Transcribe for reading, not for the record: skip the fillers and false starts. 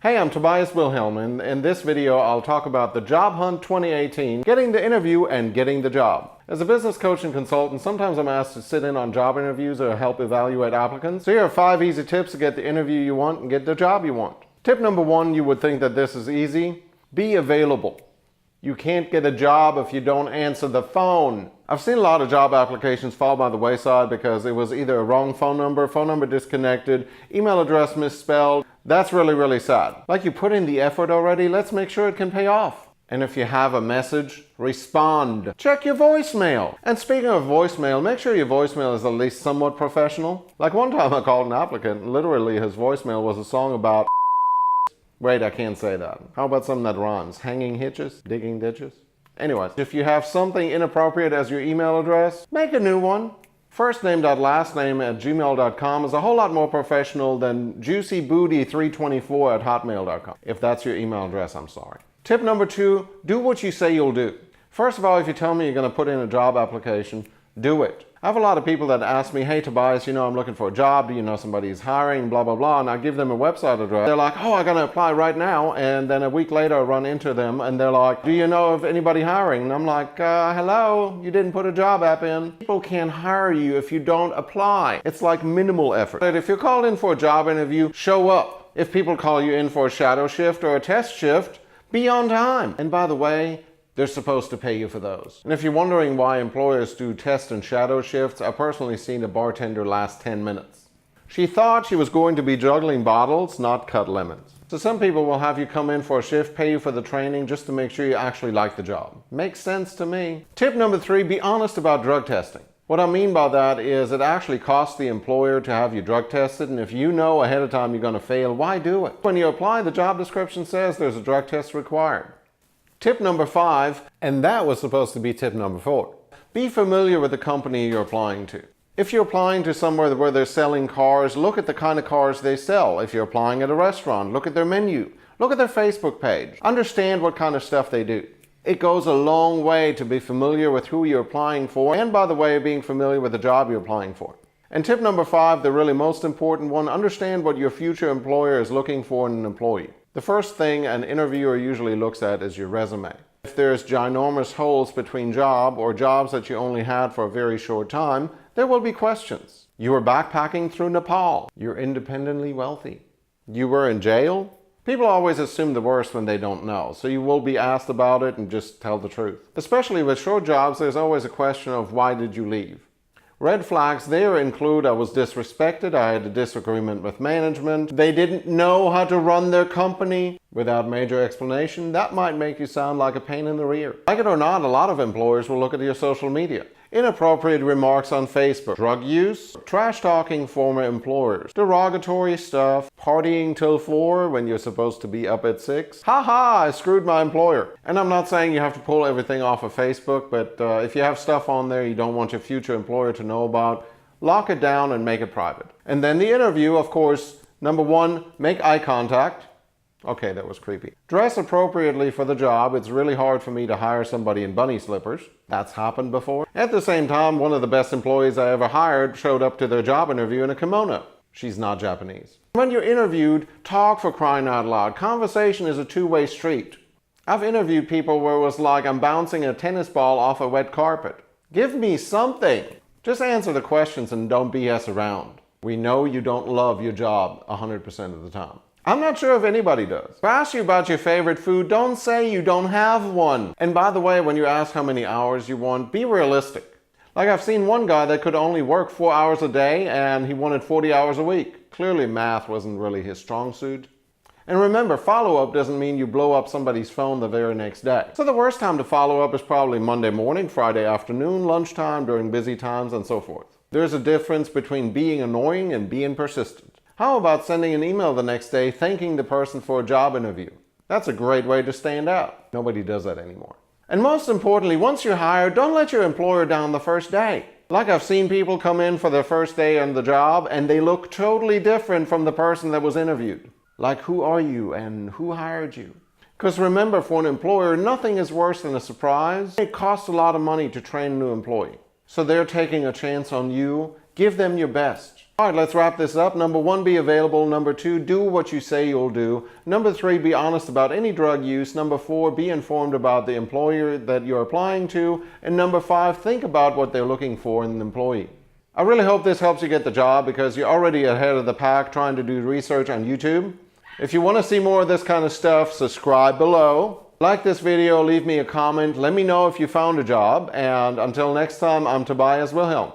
Hey, I'm Tobias Wilhelm, and in this video I'll talk about the Job Hunt 2018, getting the interview and getting the job. As a business coach and consultant, sometimes I'm asked to sit in on job interviews or help evaluate applicants. So here are 5 easy tips to get the interview you want and get the job you want. Tip number 1, you would think that this is easy. Be available. You can't get a job if you don't answer the phone. I've seen a lot of job applications fall by the wayside because it was either a wrong phone number disconnected, email address misspelled. That's really sad. Like, you put in the effort already, let's make sure it can pay off. And if you have a message, respond. Check your voicemail. And speaking of voicemail, make sure your voicemail is at least somewhat professional. Like, one time I called an applicant, literally his voicemail was a song about wait, I can't say that. How about something that rhymes? Hanging hitches? Digging ditches? Anyways, if you have something inappropriate as your email address, make a new one. Firstname.lastname@gmail.com is a whole lot more professional than juicybooty324@hotmail.com. If that's your email address, I'm sorry. Tip number 2, do what you say you'll do. First of all, if you tell me you're going to put in a job application, do it. I have a lot of people that ask me, hey Tobias, I'm looking for a job. Do you know somebody who's hiring? Blah, blah, blah. And I give them a website address. They're like, oh, I'm going to apply right now. And then a week later I run into them and they're like, do you know of anybody hiring? And I'm like, hello, you didn't put a job app in. People can't hire you if you don't apply. It's like minimal effort. But if you're called in for a job interview, show up. If people call you in for a shadow shift or a test shift, be on time. And by the way, they're supposed to pay you for those. And if you're wondering why employers do test and shadow shifts, I've personally seen a bartender last 10 minutes. She thought she was going to be juggling bottles, not cut lemons. So some people will have you come in for a shift, pay you for the training just to make sure you actually like the job. Makes sense to me. Tip number 3, be honest about drug testing. What I mean by that is it actually costs the employer to have you drug tested, and if you know ahead of time you're going to fail, why do it? When you apply, the job description says there's a drug test required. Tip number 5, and that was supposed to be tip number 4. Be familiar with the company you're applying to. If you're applying to somewhere where they're selling cars, look at the kind of cars they sell. If you're applying at a restaurant, look at their menu. Look at their Facebook page. Understand what kind of stuff they do. It goes a long way to be familiar with who you're applying for, and by the way, being familiar with the job you're applying for. And tip number 5, the really most important one, understand what your future employer is looking for in an employee. The first thing an interviewer usually looks at is your resume. If there's ginormous holes between job or jobs that you only had for a very short time, there will be questions. You were backpacking through Nepal. You're independently wealthy. You were in jail. People always assume the worst when they don't know, so you will be asked about it and just tell the truth. Especially with short jobs, there's always a question of why did you leave? Red flags there include I was disrespected, I had a disagreement with management, they didn't know how to run their company. Without major explanation, that might make you sound like a pain in the rear. Like it or not, a lot of employers will look at your social media. Inappropriate remarks on Facebook, drug use, trash talking former employers, derogatory stuff, partying till 4 when you're supposed to be up at 6. Haha, I screwed my employer. And I'm not saying you have to pull everything off of Facebook, but if you have stuff on there you don't want your future employer to know about, lock it down and make it private. And then the interview, of course, number 1, make eye contact. Okay, that was creepy. Dress appropriately for the job. It's really hard for me to hire somebody in bunny slippers. That's happened before. At the same time, one of the best employees I ever hired showed up to their job interview in a kimono. She's not Japanese. When you're interviewed, talk, for crying out loud. Conversation is a two-way street. I've interviewed people where it was like I'm bouncing a tennis ball off a wet carpet. Give me something. Just answer the questions and don't BS around. We know you don't love your job 100% of the time. I'm not sure if anybody does. If I ask you about your favorite food, don't say you don't have one. And by the way, when you ask how many hours you want, be realistic. Like, I've seen one guy that could only work 4 hours a day and he wanted 40 hours a week. Clearly math wasn't really his strong suit. And remember, follow-up doesn't mean you blow up somebody's phone the very next day. So the worst time to follow up is probably Monday morning, Friday afternoon, lunchtime, during busy times, and so forth. There's a difference between being annoying and being persistent. How about sending an email the next day thanking the person for a job interview? That's a great way to stand out. Nobody does that anymore. And most importantly, once you're hired, don't let your employer down the first day. Like, I've seen people come in for their first day on the job and they look totally different from the person that was interviewed. Like, who are you and who hired you? Because remember, for an employer, nothing is worse than a surprise. It costs a lot of money to train a new employee. So they're taking a chance on you Give them your best. All right, let's wrap this up. Number 1, be available. Number 2, do what you say you'll do. Number 3, be honest about any drug use. Number 4, be informed about the employer that you're applying to. And number 5, think about what they're looking for in an employee. I really hope this helps you get the job because you're already ahead of the pack trying to do research on YouTube. If you want to see more of this kind of stuff, subscribe below. Like this video, leave me a comment. Let me know if you found a job. And until next time, I'm Tobias Wilhelm.